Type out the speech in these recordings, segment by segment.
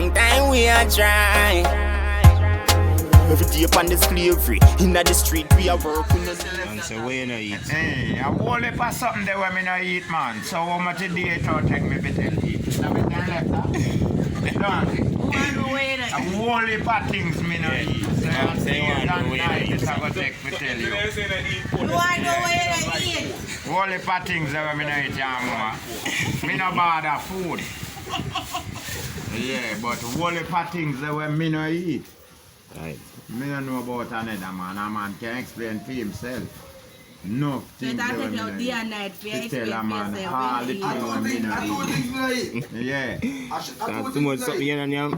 long time we are trying. Every day upon the slavery, in the street we are working. And so where you know eat? Hey, I whole heap of something there where me no eat, man. So how much a day it will take me to tell eat? Now me can left that. A whole heap of things me no eat. So I say you don't know it, I go take me tell you. You want to know where I eat? Whole heap of things there where me no eat, young woman. Me no bother food. Yeah, but whole heap of things there where me no eat. Right. Me don't know about another man. A man can explain for himself. No things that that take you day and night for to tell a explain man for yourself all the when you things eat. when me no eat. Yeah. That's too much something you know.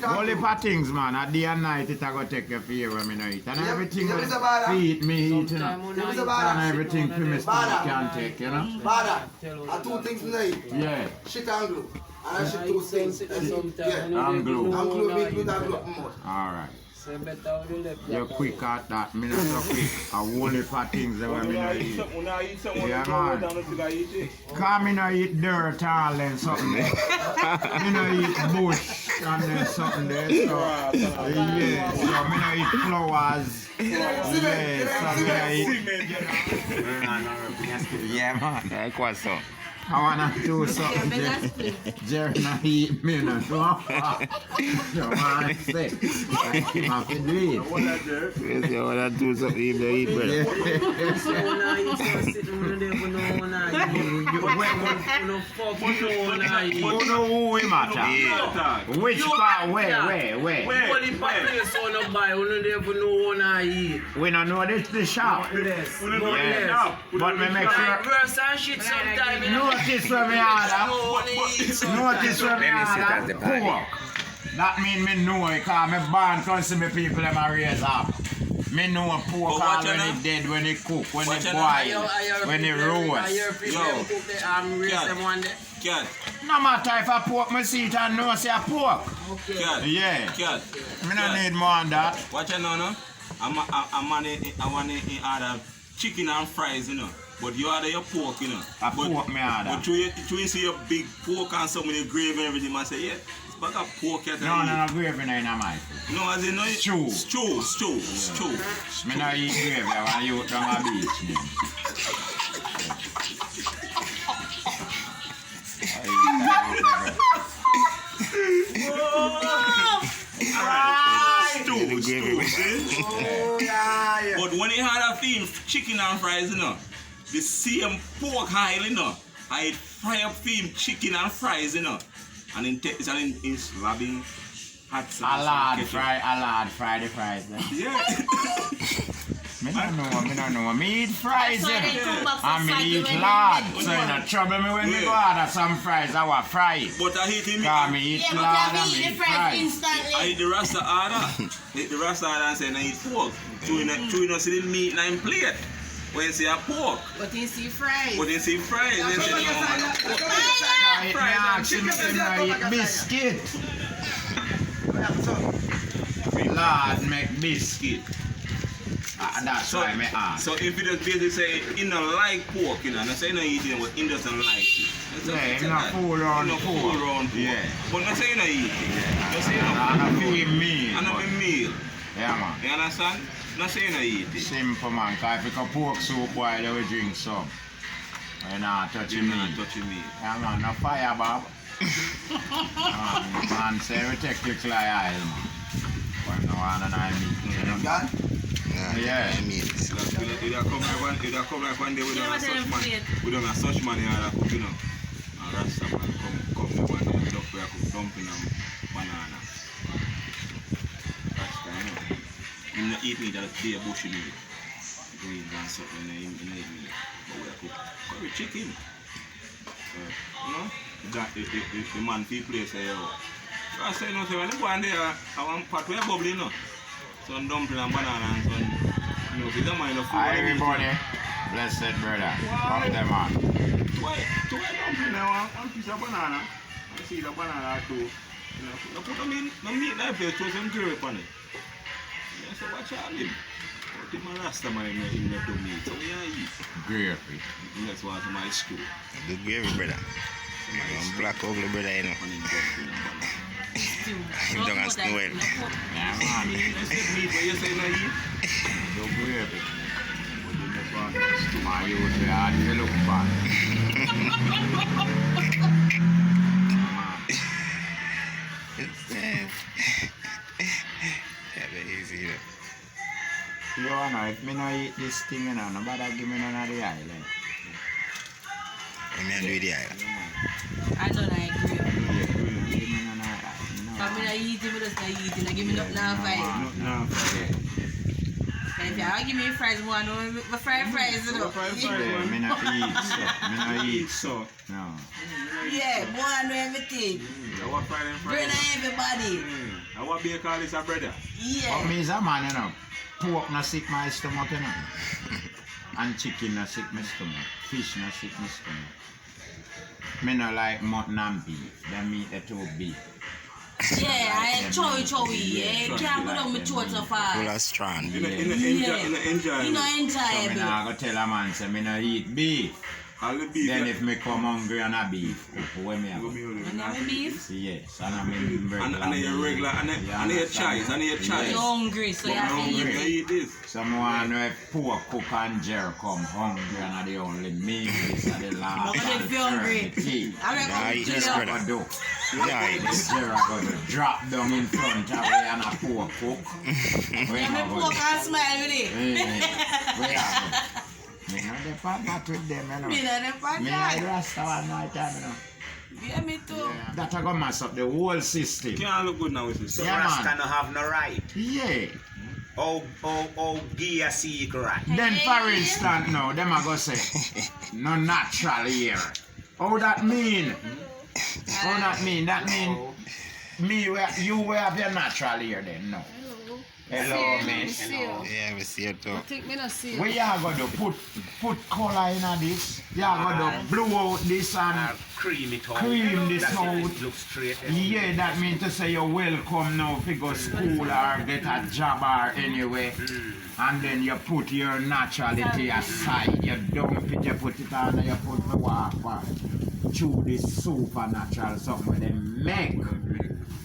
Only for things, man. A day and night it a go take you for you when me no eat. And everything when feed me eat, you know. And everything for me stomach can take, you know. Bada, I two things tonight. Yeah. Shit and glue. And I shit two things. Yeah. And glue. And glue me glue that glue more. Alright. You're quick at that. Me not so quick. A whole heap of things that when me no eat. Yeah, man. Cause me no eat dirt all and something there. Me no eat bush and then something there. So, yeah, so me no eat flowers. Yeah, so me no eat. Yeah, man. Like what so? I wanna do something. Jerry not eat me no. So I say, I have to do it. Yes, you wanna do something you don't eat, brother. Who know who we matter? Which part? Where? We don't know the shop. Yeah. But we make sure. Notice where we are. Notice where we are. Pork. That mean me know it because me born can see me people them a raise up. Me know pork all when it dead, when it cook, when it boil, when it roast. No matter if a pork me see it and know say a pork. Yeah. Me no need more than that. Watch it now, no? I want to order chicken and fries, you know. But you order your pork, you know. A pork me order. But you see your big pork and some of the gravy and everything, man say, yeah, it's back a pork. No, gravy no in my food. No, as in no. Stew. Me no eat gravy when you down a beach. But when you had a theme, chicken and fries, you know, the same pork oil, you know, I fry up theme chicken and fries, you know, and in slabbing hot sauce. A lard fry the fries. Yeah. Me don't know. Me eat fries, and me eat when lard. you So you not trouble me when me go order some fries, I want fry it. But I hate him. Cause me eat lard and me eat fries. instantly. I eat the rasta order. Eat the rasta order and say I eat pork. So you not see the meat in plate. When you see a pork. But you see fries. But you see fries. They say no. I ask him if I eat biscuit. Lard make biscuit. That's why me ask. So if you just basically say you don't like pork, you know, not say you don't eat it, but he doesn't like it. Yeah, you not fool around the pork. Yeah. But not say you don't eat it. Just say you And don't a few meal. and a meal. Yeah, man. You understand? Not say you don't eat it. Simple, man. Cause if you pork soup boil, they will drink some. You not touch You me. not touching me. Yeah, man. No fire, Bob. Man, say we take the clay oil, man. But no one and I meet. You know? Yeah. I mean, It come like one day we don't have such money and cook, you know. And Rasta man come one day look where I cook dumpling and banana. Rasta, you know. You not eat meat, that's be a bushy meat. Greens and something in the meat. But we cook curry chicken. So, you know, the man people say, yo. So I say, you know, when you go in there, I want pot where bubbly, you know. Some dumpling and banana and some, you know, if you don't mind the food. Hi, everybody. Blessed brother. Come them on. Two dumpling now, one piece of banana. I see the banana too. You know, you put them in, no meat in place, throw some gravy on it. I say, watch out him. But him a Rasta man, him not do meat. So yeah, eat. Gravy. That's what my stew. good gravy, brother. Black ugly brother, you know. And him dumpling and banana. too. Him don't ask no well. Yeah, man. Meat where you say no eat? Don't grab it. Put in the front. My youth, they hard to look for. Yeah, very easy. You know, if me not eat this thing, you know, nobody give me none of the island. Let me do the eye. I don't agree. Give me none of the island. But me not eating, me just not eating. I give me nothing now fight. No, If you give me fries, one, my fried fries, you know. yeah, me not eat, so. Me not eat, so. no. Yeah, one do everything. I want Friday and Bring Friday. everybody. I want be call this a brother. But Yeah. me is a man, you know. Pork not sick my stomach, you know. And chicken not sick my stomach. Fish not sick my stomach. Me not like mutton and beef. Them meat the two beef. Yeah, I chowy. Yeah, can't go down my throat so far. Full of strand. You know, Yeah. enjoy. You know, So me enjoyable. not go tell a man say me not eat beef. All the beef. Then if me come hungry and a beef, where me a go? And now we beef. Yes, and I mean regular. And your regular, and your choice, and your choice. You're hungry, so you have to You eat it. eat this. Some want to know if poor cook and Jer come hungry and are the only meal this are the last. But if you're hungry, I'm Yeah, not eat going this, to brother. What do? Yeah, This Jer are going to drop down in front of me and a poor cook. We I'm not going going to and smile with it. We are. Me not the part with them, you know. Me not the Me part. not Rasta one night time, you know. Yeah, me too. That a go mess up the whole system. Can't look good now with this. So Yeah, Rasta man. no have no right. Yeah. Give a seek right. Then for instance now, them a go say, no natural here. How that mean? How that mean? That mean me you will have your natural here then, no. Hello, miss. yeah, we see it too. Where you are going to put color in this? You are going to blow out this and Cream it out. cream this That's out. it looks straight. Yeah, that means to say you're welcome now if you go school or get a job or anyway. And then you put your naturality aside. You dump it, you put it on, and you put the water. Chew this supernatural something where they make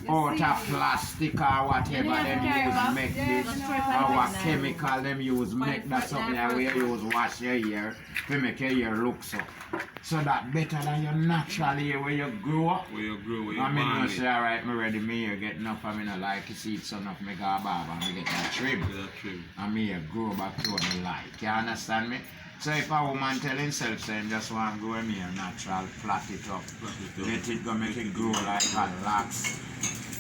out of plastic or whatever them use make this. Or what chemical them use make that something that we use wash your hair to make your hair look so. So that better than your natural hair where you grow up. Where you grow, where you I mean, born no with. say, alright, me ready, me here get enough, I mean, I like to see it, so enough, me go a barber, and me get that trim. That trim. And me here grow back to what me like, you understand me? So if a woman tell himself, say, him just want to grow me here natural, flat it up, let it go, make it grow like a locks.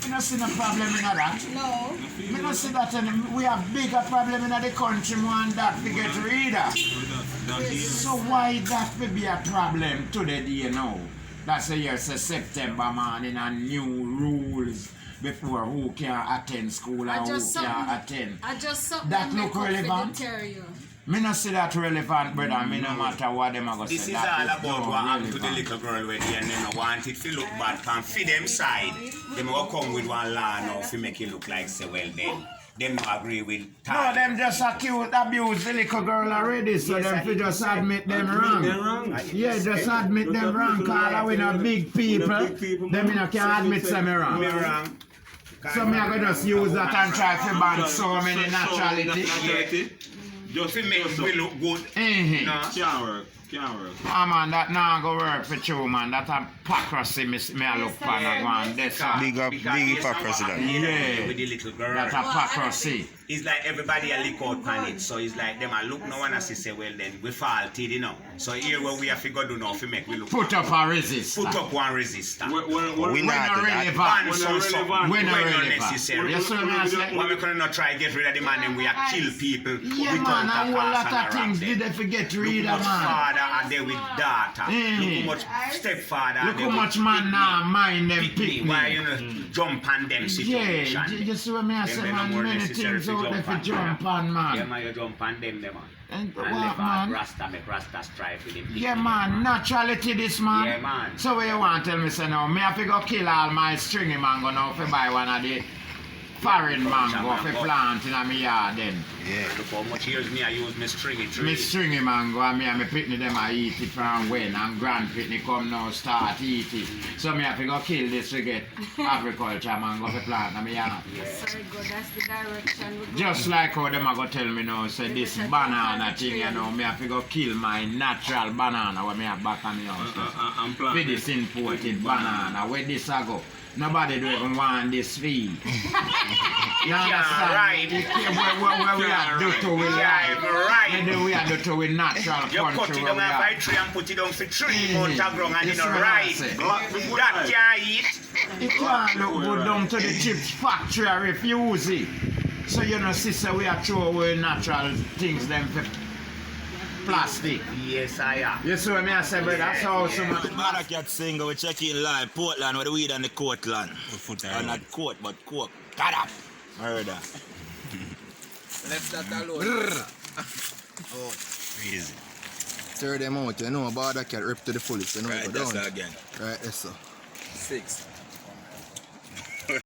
You don't see no problem in that. No. Me don't see that, and we have bigger problem in the country, more than that, we get rid of. So why that will be a problem today, do you know? That's the year, say September morning and new rules before who can attend school and who can attend. I just something That make look up for the relevant? terrier. Me not see that relevant, brother. Me no matter what them are going to This say. is all That about no what happened to the relevant. little girl where they don't want it to look bad. Can feed them side. Them will come with one law now to make it look like say well then. Them no agree with No, them just accuse, abuse the little girl already, so them fi just admit them wrong. Yeah, just admit them wrong, cause we no big people. Them no can admit say me wrong. me wrong. So me I go just use that and try to ban so many naturality. Just To make we look good. Eh. No. Can't work. Can't work. Ah man, that now go work for you, man. That a hypocrisy me I look for that one. That's a, Big up, big hypocrisy that. Yeah. With the little girl. that hypocrisy. It's like everybody a lick out pan it. So it's like them a look no one as say well then we faulted, you know. So here what we have to go do now to make we look Put up a resistor. put up one resistor. We not do that. relevant. Ban some something relevant. When when not not relevant. necessary. You see what I say? Why we couldn't not try get rid of the man and we are kill people Yeah without man, a whole cause lot and of a things rock did them. they forget to Look read how a much man. father and they with daughter. Look how much stepfather and Look they how with much man now mind them pick me. Why pick you me. know jump on them Yeah, situation? you see what me I Them say they no man, more many necessary things to out there jump for on, jump on Yeah man. man, you jump on them man. And And what live man? Rasta make Rasta strive with him. Yeah man, naturality this man. Yeah, man. So what you want tell me say now, me have to go kill all my stringy mango now to buy one of the foreign mango for plant in my yard then. Yeah. Look how much years me I use my stringy tree. Me stringy mango and me and my pitney them I eat it from when and grand pitney come now start eat it. So me have to go kill this to get agriculture mango for plant in my yard. Very good, that's the direction we go. Just like how them a go tell me now, say this banana thing, you know, me have to go kill my natural banana when me have back on the house. I'm For planting. this imported banana, where this a go? Nobody do even want this feed. You understand? right. Where we are do to with Yeah, right. Where we are do to with natural You cut country it where down we and are. buy tree and put it down for 3 months of ground and This you know is what I right. say. That can't eat. It can't look good down to the chips factory and refuse it. So you know, sister, we are throw away natural things them for plastic. Yes, I am. You see what I say, brother? That's how so much. Madakat singer, we check in live. Portland, where the weed and the court land. Not court, but court. Cut up. Murder. Left that alone. Crazy. Tear them out, you know, about that cat rip to the fullest, you know, Right, go that's down. again. Right, yes, sir. 6.